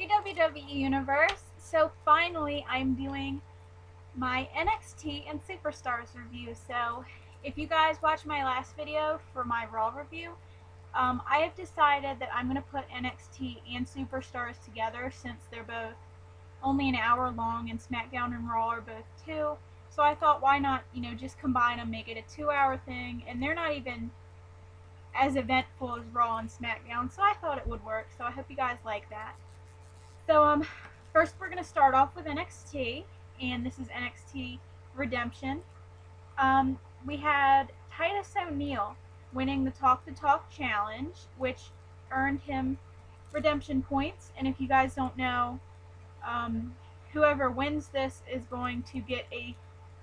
Hey WWE Universe, so finally I'm doing my NXT and Superstars review. So if you guys watched my last video for my Raw review, I have decided that I'm going to put NXT and Superstars together since they're both only an hour long and SmackDown and Raw are both 2. So I thought why not, just combine them, make it a 2-hour thing, and they're not even as eventful as Raw and SmackDown, so I thought it would work. So I hope you guys like that. So first we're gonna start off with NXT, and this is NXT Redemption. We had Titus O'Neil winning the Talk the Talk challenge, which earned him redemption points. And if you guys don't know, whoever wins this is going to get a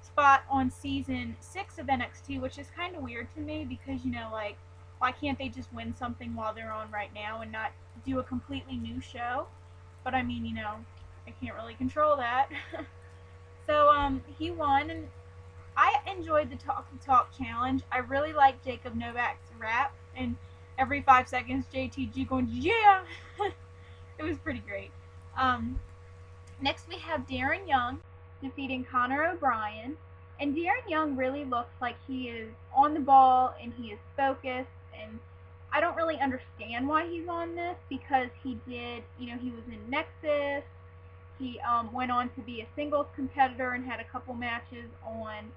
spot on season 6 of NXT, which is kind of weird to me because like, why can't they just win something while they're on right now and not do a completely new show? But I mean, I can't really control that. So he won, and I enjoyed the Talk the Talk challenge. I really liked Jacob Novak's rap, and every 5 seconds JTG going, yeah! It was pretty great. Next we have Darren Young defeating Connor O'Brien, and Darren Young really looks like he is on the ball and he is focused, and I don't really understand why he's on this because he did, he was in Nexus. He went on to be a singles competitor and had a couple matches on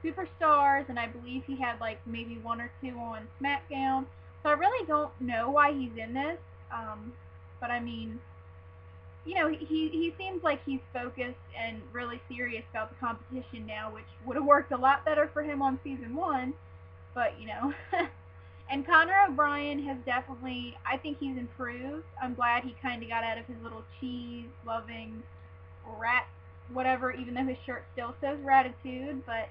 Superstars, and I believe he had like maybe 1 or 2 on SmackDown. So I really don't know why he's in this, but I mean, he seems like he's focused and really serious about the competition now, which would have worked a lot better for him on season 1, but And Connor O'Brien has definitely, I think he's improved. I'm glad he kind of got out of his little cheese-loving rat whatever, even though his shirt still says Ratitude, but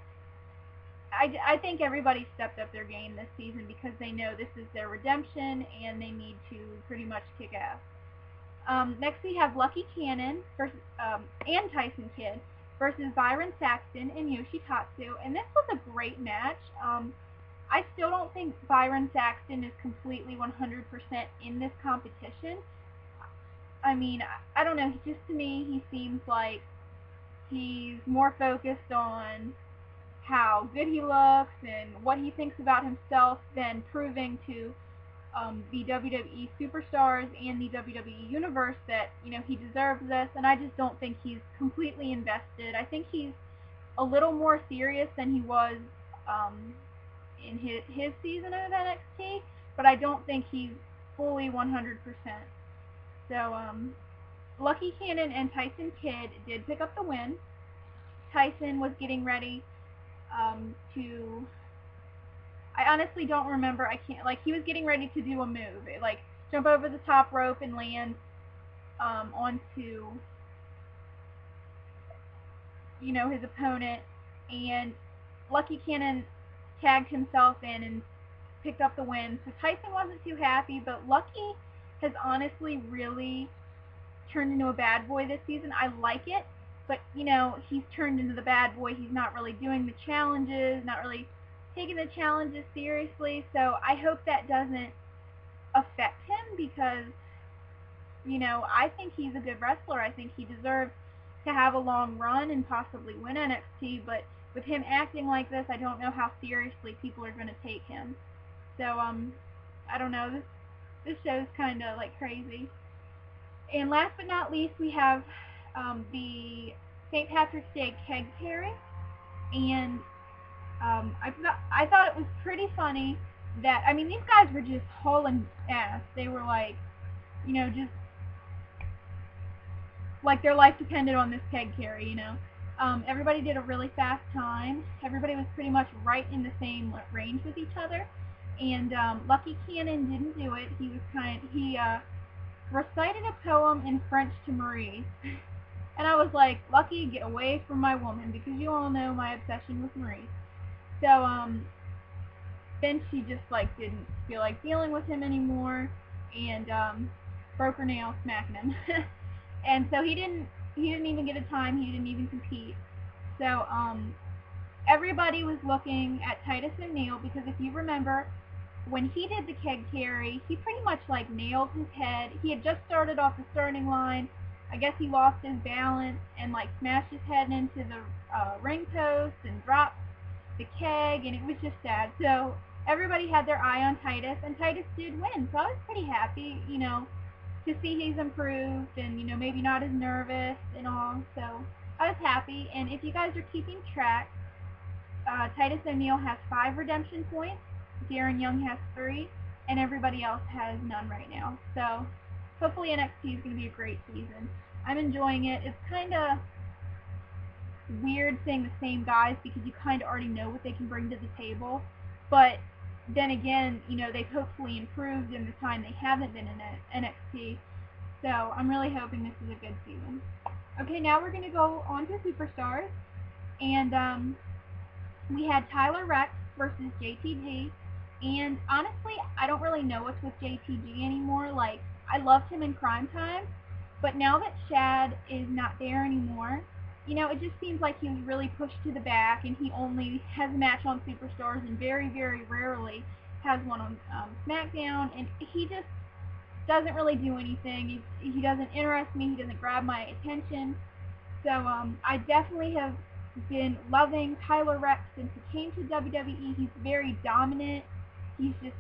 I think everybody stepped up their game this season because they know this is their redemption and they need to pretty much kick ass. Next we have Lucky Cannon versus, and Tyson Kidd versus Byron Saxton and Yoshitatsu, and this was a great match. I still don't think Byron Saxton is completely 100% in this competition. I mean, I don't know, just to me, he seems like he's more focused on how good he looks and what he thinks about himself than proving to the WWE Superstars and the WWE Universe that, he deserves this, and I just don't think he's completely invested. I think he's a little more serious than he was in his season of NXT, but I don't think he's fully 100%. So, Lucky Cannon and Tyson Kidd did pick up the win. Tyson was getting ready to, I honestly don't remember, he was getting ready to do a move, like jump over the top rope and land onto, his opponent, and Lucky Cannon tagged himself in and picked up the win. So Tyson wasn't too happy, but Lucky has honestly really turned into a bad boy this season. I like it, but he's turned into the bad boy. He's not really doing the challenges, not really taking the challenges seriously. So I hope that doesn't affect him because, I think he's a good wrestler. I think he deserves to have a long run and possibly win NXT, but with him acting like this, I don't know how seriously people are going to take him. So, I don't know, this show's kind of like crazy. And last but not least, we have the St. Patrick's Day keg carry, and I thought it was pretty funny that, I mean, these guys were just hauling ass. They were like, just like their life depended on this keg carry, Everybody did a really fast time. Everybody was pretty much right in the same range with each other. And Lucky Cannon didn't do it. He recited a poem in French to Marie. And I was like, Lucky, get away from my woman, because you all know my obsession with Marie. So then she just didn't feel like dealing with him anymore, and broke her nail smacking him. And so he didn't even get a time. He didn't even compete. So everybody was looking at Titus O'Neil because if you remember, when he did the keg carry, he pretty much like nailed his head. He had just started off the starting line. I guess he lost his balance and like smashed his head into the ring post and dropped the keg, and it was just sad. So everybody had their eye on Titus, and Titus did win. So I was pretty happy, to see he's improved and, maybe not as nervous and all. So I was happy. And if you guys are keeping track, Titus O'Neil has 5 redemption points, Darren Young has 3, and everybody else has none right now. So hopefully NXT is going to be a great season. I'm enjoying it. It's kind of weird saying the same guys because you kind of already know what they can bring to the table. But then again, they've hopefully improved in the time they haven't been in NXT. So I'm really hoping this is a good season. Okay, now we're going to go on to Superstars. And we had Tyler Rex versus JTG. And honestly, I don't really know what's with JTG anymore. Like, I loved him in Crime Time. But now that Shad is not there anymore, it just seems like he was really pushed to the back, and he only has a match on Superstars and very, very rarely has one on SmackDown, and he just doesn't really do anything. He doesn't interest me. He doesn't grab my attention. So I definitely have been loving Tyler Rex since he came to WWE. He's very dominant. He's just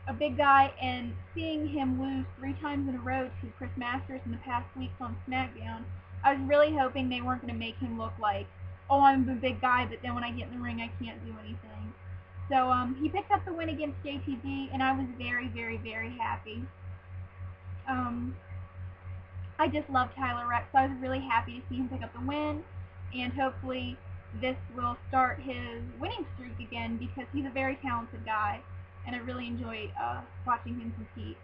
a big guy, and seeing him lose 3 times in a row to Chris Masters in the past weeks on SmackDown, I was really hoping they weren't going to make him look like, oh, I'm a big guy, but then when I get in the ring, I can't do anything. So he picked up the win against JTG, and I was very, very, very happy. I just love Tyler Rex, so I was really happy to see him pick up the win, and hopefully this will start his winning streak again because he's a very talented guy, and I really enjoyed watching him compete.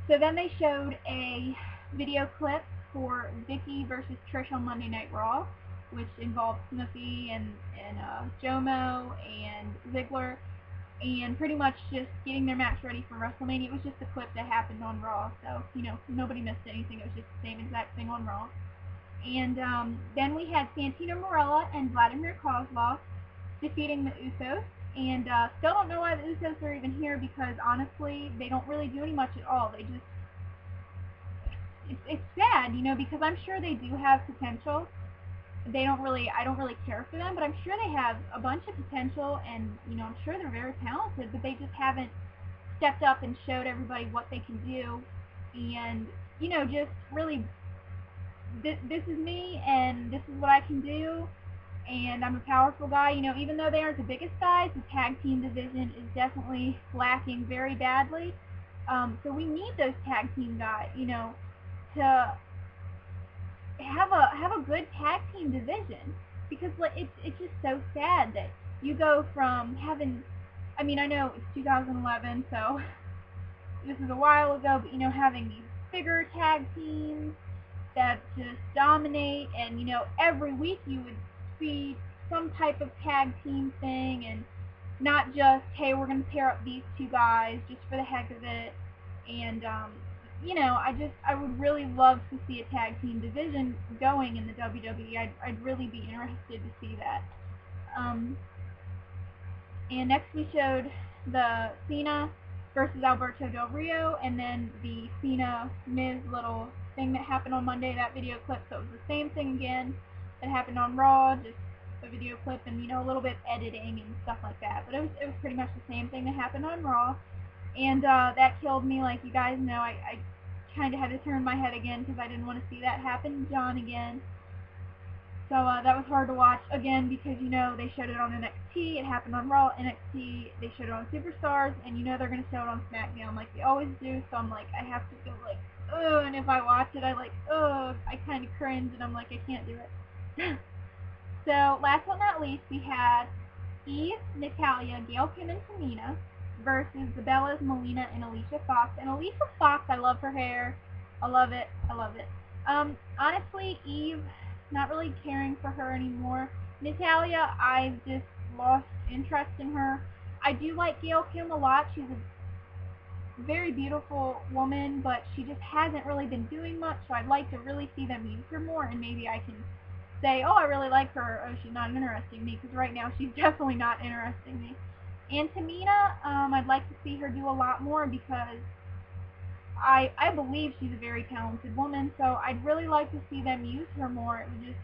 So then they showed a video clip for Vicky versus Trish on Monday Night Raw, which involved Snoopy and Jomo and Ziggler, and pretty much just getting their match ready for WrestleMania. It was just a clip that happened on Raw, so, nobody missed anything. It was just the same exact thing on Raw. And then we had Santino Marella and Vladimir Kozlov defeating the Usos, and still don't know why the Usos are even here because, honestly, they don't really do any much at all. They just... It's sad, because I'm sure they do have potential. I don't really care for them, but I'm sure they have a bunch of potential, and, I'm sure they're very talented, but they just haven't stepped up and showed everybody what they can do, and, just really, this is me, and this is what I can do, and I'm a powerful guy. Even though they aren't the biggest guys, the tag team division is definitely lacking very badly, so we need those tag team guys, to have a good tag team division, because it's just so sad that you go from having, I know it's 2011, so this is a while ago, but having these bigger tag teams that just dominate, and every week you would see some type of tag team thing, and not just, hey, we're going to pair up these 2 guys just for the heck of it, and I would really love to see a tag team division going in the WWE. I'd really be interested to see that. And next we showed the Cena versus Alberto Del Rio, and then the Cena-Miz little thing that happened on Monday, that video clip. So it was the same thing again that happened on Raw, just a video clip and, a little bit of editing and stuff like that. But it was pretty much the same thing that happened on Raw. And that killed me. Like you guys know, I kind of had to turn my head again because I didn't want to see that happen to John again. So that was hard to watch again because, they showed it on NXT, it happened on Raw, NXT, they showed it on Superstars, and they're going to show it on SmackDown like they always do, so I'm like, I have to go like, ugh, and if I watch it, I like, ugh, I kind of cringe, and I'm like, I can't do it. So, last but not least, we had Eve, Natalya, Gail Kim, and Tamina versus the Bellas, Melina, and Alicia Fox. And Alicia Fox, I love her hair. I love it. I love it. Honestly, Eve, not really caring for her anymore. Natalya, I've just lost interest in her. I do like Gail Kim a lot. She's a very beautiful woman, but she just hasn't really been doing much, so I'd like to really see them use her more, and maybe I can say, oh, I really like her, or she's not interesting me, because right now she's definitely not interesting me. And Tamina, I'd like to see her do a lot more because I believe she's a very talented woman, so I'd really like to see them use her more. It would just,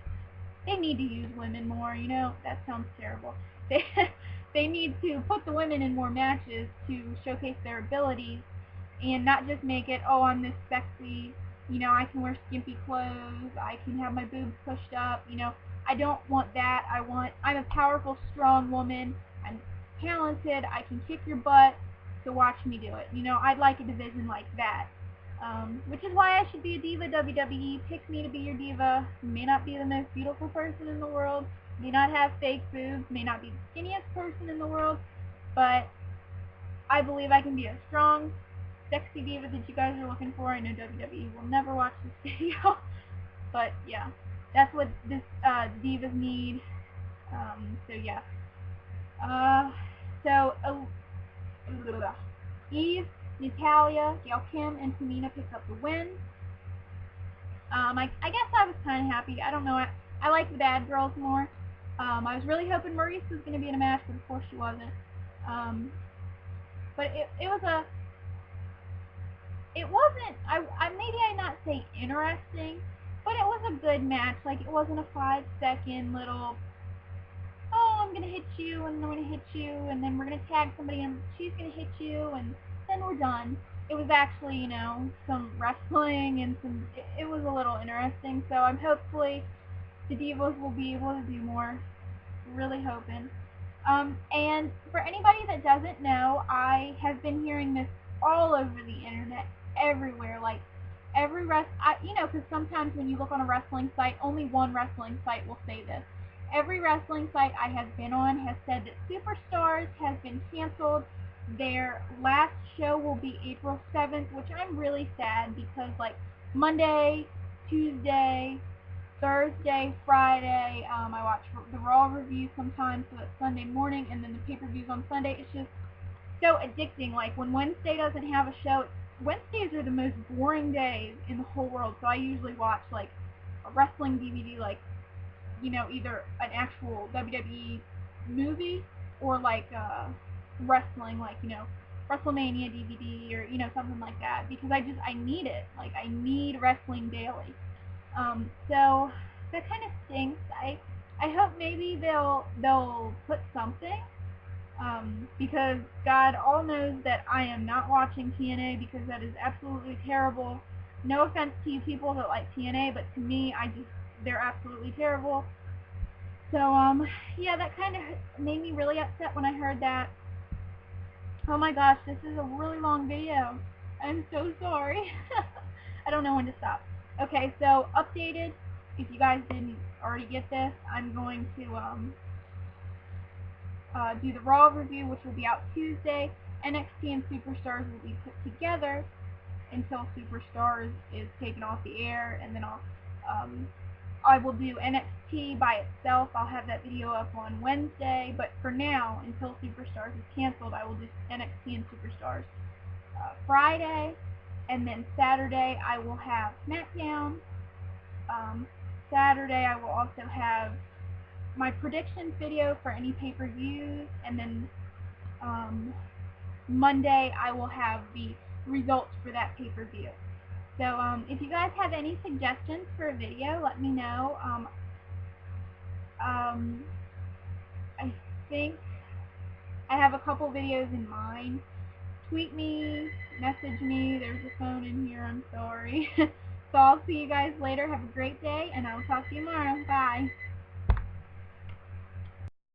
they need to use women more, you know? That sounds terrible. They, they need to put the women in more matches to showcase their abilities and not just make it, oh, I'm this sexy, you know, I can wear skimpy clothes, I can have my boobs pushed up, you know. I don't want that. I'm a powerful, strong woman. I'm talented. I can kick your butt, so watch me do it. You know, I'd like a division like that. Which is why I should be a diva, WWE. Pick me to be your diva. May not be the most beautiful person in the world, may not have fake boobs, may not be the skinniest person in the world, but I believe I can be a strong, sexy diva that you guys are looking for. I know WWE will never watch this video, but yeah, that's what this divas need. So yeah. So Eve, Natalia, Gail Kim, and Tamina picked up the win. I guess I was kind of happy. I don't know. I like the bad girls more. I was really hoping Maurice was going to be in a match, but of course she wasn't. But it wasn't, maybe I not say interesting, but it was a good match. Like, it wasn't a 5-second little, oh, I'm going to hit you, and I'm going to hit you, and then we're going to tag somebody, and she's going to hit you, and then we're done. It was actually, you know, some wrestling, and it was a little interesting, so I'm hopefully the Divas will be able to do more. Really hoping. And for anybody that doesn't know, I have been hearing this all over the internet, everywhere. Like, you know, because sometimes when you look on a wrestling site, only one wrestling site will say this. Every wrestling site I have been on has said that Superstars has been canceled. Their last show will be April 7th, which I'm really sad because, like, Monday, Tuesday, Thursday, Friday, I watch the Raw review sometimes, so it's Sunday morning, and then the pay-per-views on Sunday. It's just so addicting. Like, when Wednesday doesn't have a show, Wednesdays are the most boring days in the whole world, so I usually watch, like, a wrestling DVD, like, you know, either an actual WWE movie or, like, wrestling, like, you know, WrestleMania DVD or, you know, something like that, because I need it. Like, I need wrestling daily. So that kind of stinks. I hope maybe they'll put something, because God all knows that I am not watching TNA because that is absolutely terrible. No offense to you people that like TNA, but to me, they're absolutely terrible. So yeah, that kind of made me really upset when I heard that. Oh my gosh, this is a really long video. I'm so sorry. I don't know when to stop. Okay, so updated. If you guys didn't already get this, I'm going to do the Raw review, which will be out Tuesday. NXT and Superstars will be put together until Superstars is taken off the air, and then I will do NXT by itself. I'll have that video up on Wednesday, but for now, until Superstars is canceled, I will do NXT and Superstars Friday, and then Saturday I will have SmackDown. Saturday I will also have my predictions video for any pay-per-views, and then Monday I will have the results for that pay-per-view. So if you guys have any suggestions for a video, let me know. I think I have a couple videos in mind. Tweet me, message me, there's a phone in here, I'm sorry. So I'll see you guys later. Have a great day, and I'll talk to you tomorrow. Bye.